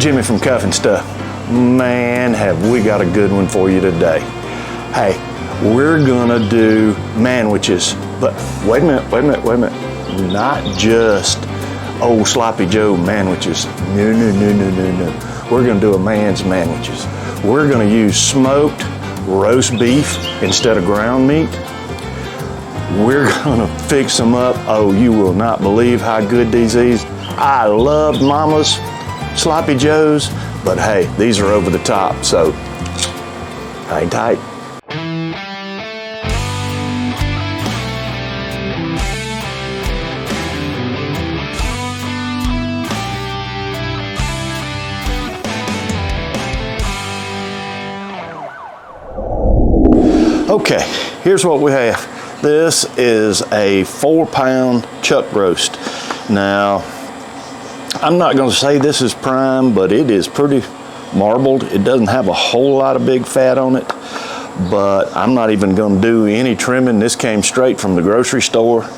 Jimmy from Cuff and Stuff. Man, have we got a good one for you today. Hey, we're gonna do manwiches, but wait a minute. Not just old Sloppy Joe manwiches. No. We're gonna do a man's manwiches. We're gonna use smoked roast beef instead of ground meat. We're gonna fix them up. Oh, you will not believe how good these is. I love Mama's Sloppy Joes, but hey, these are over the top, so hang tight. Okay, here's what we have. This is a 4-pound chuck roast. Now, I'm not gonna say this is prime, but it is pretty marbled. It doesn't have a whole lot of big fat on it, but I'm not even gonna do any trimming. This came straight from the grocery store.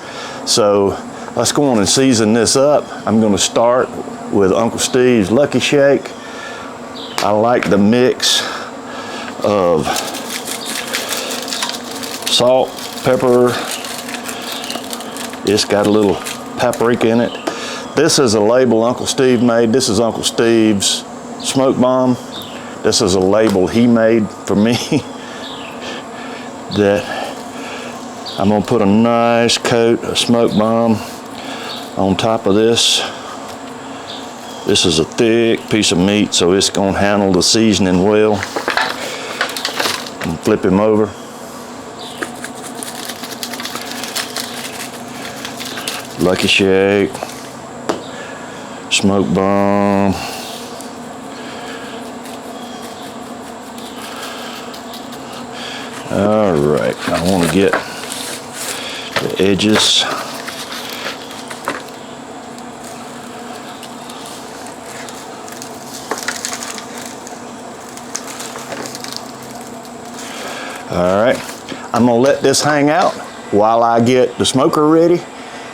So let's go on and season this up. I'm gonna start with Uncle Steve's Lucky Shake. I like the mix of salt, pepper. It's got a little paprika in it. This is a label Uncle Steve made. This is Uncle Steve's smoke bomb. This is a label he made for me that I'm gonna put a nice coat of smoke bomb on top of this. This is a thick piece of meat, so it's gonna handle the seasoning well. And flip him over. Lucky Shake, smoke bomb. All right, I want to get the edges. All right, I'm gonna let this hang out while I get the smoker ready,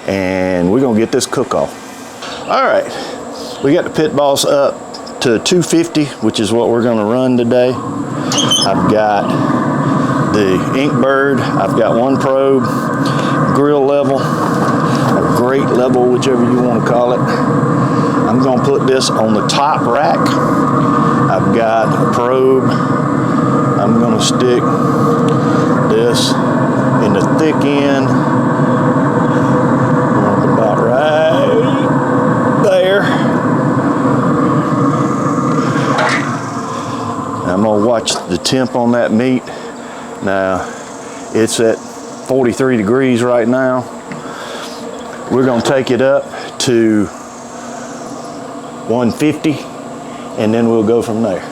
and we're gonna get this cook off. All right, we got the pit boss up to 250, which is what we're gonna run today. I've got the Inkbird, I've got one probe, grill level, or grate level, whichever you wanna call it. I'm gonna put this on the top rack. I've got a probe. I'm gonna stick this in the thick end, about right there. I'm gonna watch the temp on that meat. Now, it's at 43 degrees right now. We're gonna take it up to 150, and then we'll go from there.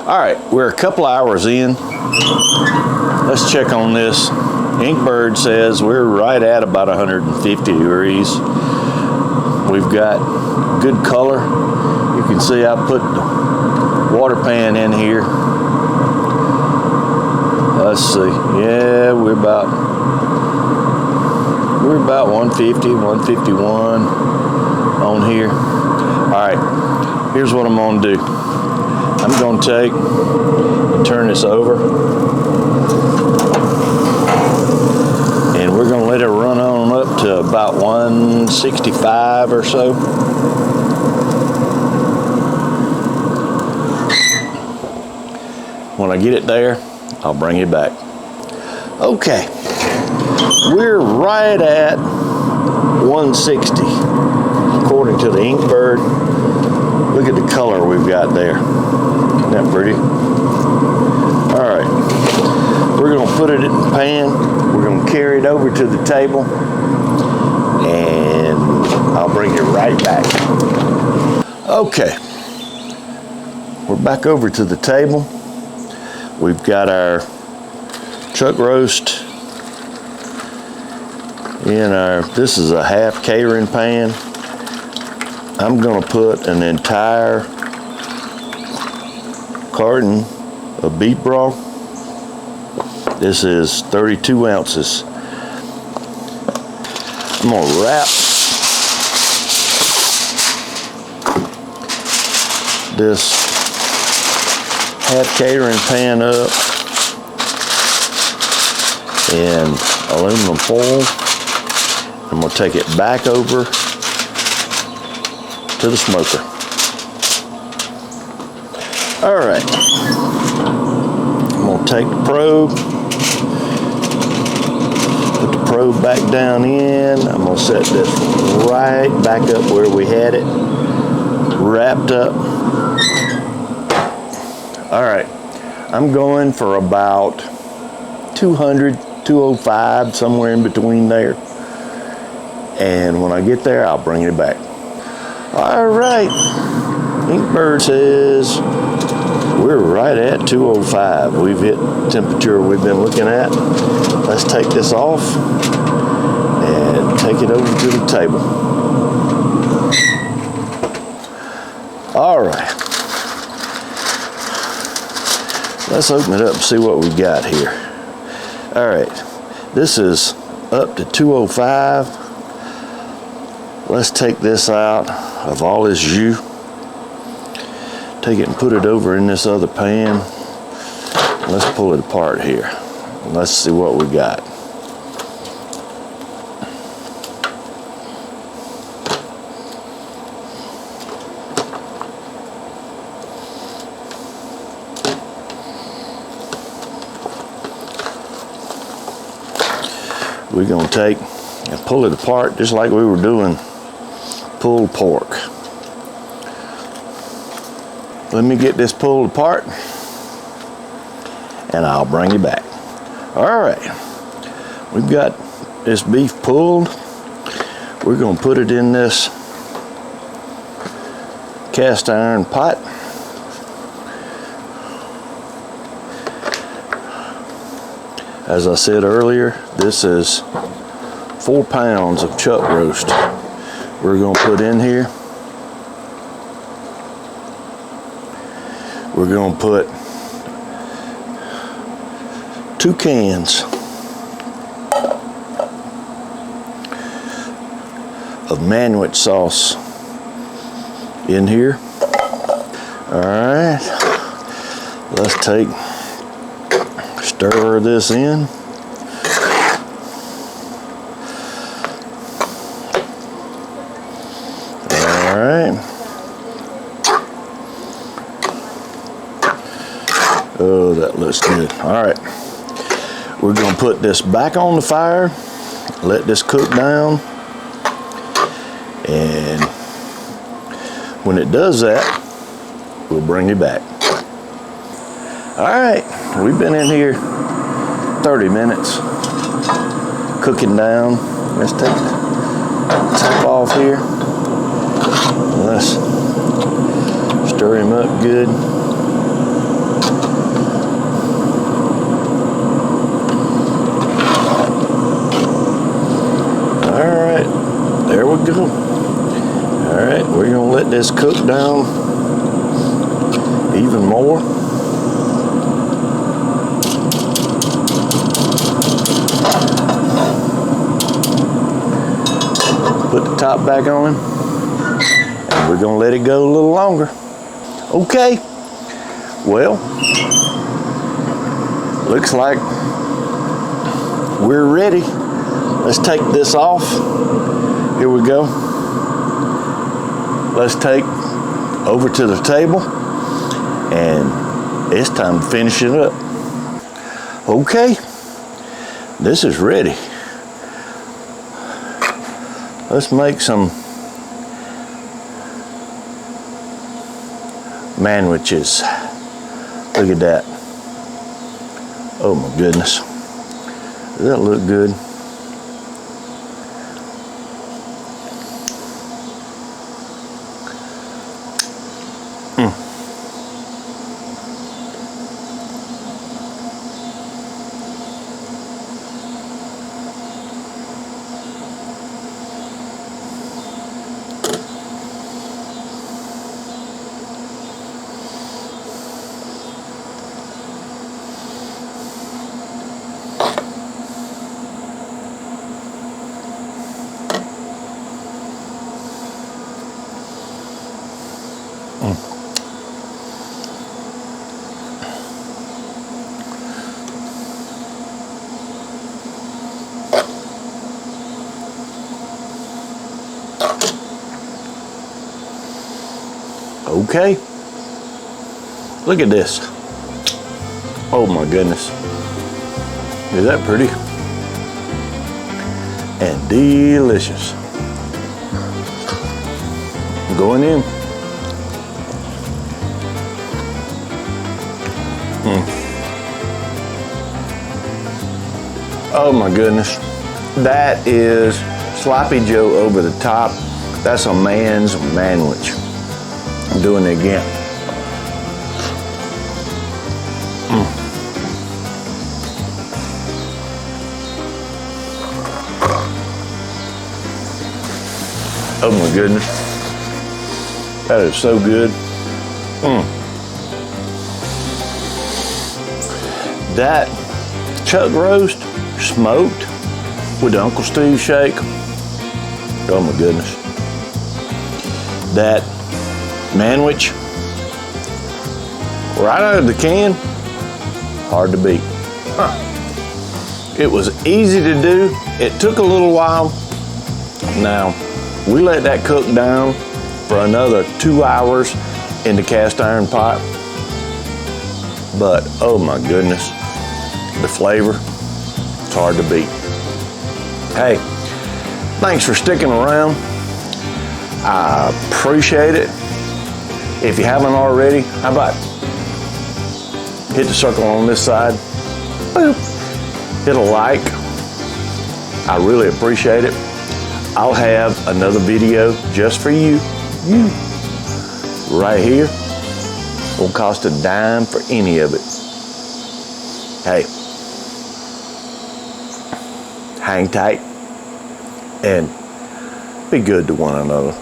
All right, we're a couple hours in. Let's check on this. Inkbird says we're right at about 150 degrees. We've got good color. You can see I put the water pan in here. Let's see. Yeah, we're about 150, 151 on here. All right, here's what I'm gonna do. I'm gonna take and turn this over, and we're gonna let it run on up to about 165 or so. When I get it there, I'll bring it back. Okay, we're right at 160 according to the Inkbird. Look at the color we've got there. Isn't that pretty? All right, we're gonna put it in the pan. We're gonna carry it over to the table, and I'll bring it right back. Okay, we're back over to the table. We've got our chuck roast in our, this is a half catering pan. I'm gonna put an entire carton of beef broth. This is 32 ounces. I'm gonna wrap this half catering pan up in aluminum foil. I'm going to take it back over to the smoker. All right, I'm going to take the probe, put the probe back down in. I'm going to set this right back up where we had it, wrapped up. All right, I'm going for about 200, 205, somewhere in between there. And when I get there, I'll bring it back. All right, Inkbird says we're right at 205. We've hit the temperature we've been looking at. Let's take this off and take it over to the table. All right. Let's open it up and see what we got here. All right. This is up to 205. Let's take this out of all this jus. Take it and put it over in this other pan. Let's pull it apart here. Let's see what we got. We're going to take and pull it apart just like we were doing pulled pork. Let me get this pulled apart and I'll bring you back. All right, we've got this beef pulled. We're going to put it in this cast iron pot. As I said earlier, this is 4 pounds of chuck roast we're going to put in here. We're going to put 2 cans of Manwich sauce in here. All right, let's stir this in. All right. Oh, that looks good. All right. We're going to put this back on the fire, let this cook down, and when it does that, we'll bring you back. All right, we've been in here 30 minutes, cooking down. Let's take the top off here. Let's stir him up good. There we go. All right, we're gonna let this cook down even more. Put the top back on, and we're gonna let it go a little longer. Okay, well, looks like we're ready. Let's take this off. Here we go. Let's take over to the table, and it's time to finish it up. Okay, this is ready. Let's make some Manwiches. Look at that. Oh my goodness. Does that look good? Okay. Look at this. Oh my goodness. Is that pretty? And delicious. Going in. Oh my goodness. That is Sloppy Joe over the top. That's a man's Manwich. I'm doing it again. Oh my goodness. That is so good. That chuck roast smoked with the Uncle Steve shake. Oh my goodness. That Manwich right out of the can, hard to beat. It was easy to do. It took a little while. Now, we let that cook down for another 2 hours in the cast iron pot. But oh my goodness, the flavor, it's hard to beat. Hey, thanks for sticking around. I appreciate it. If you haven't already, how about hit the circle on this side, boop, hit a like. I really appreciate it. I'll have another video just for you, right here. Won't cost a dime for any of it. Hey, hang tight and be good to one another.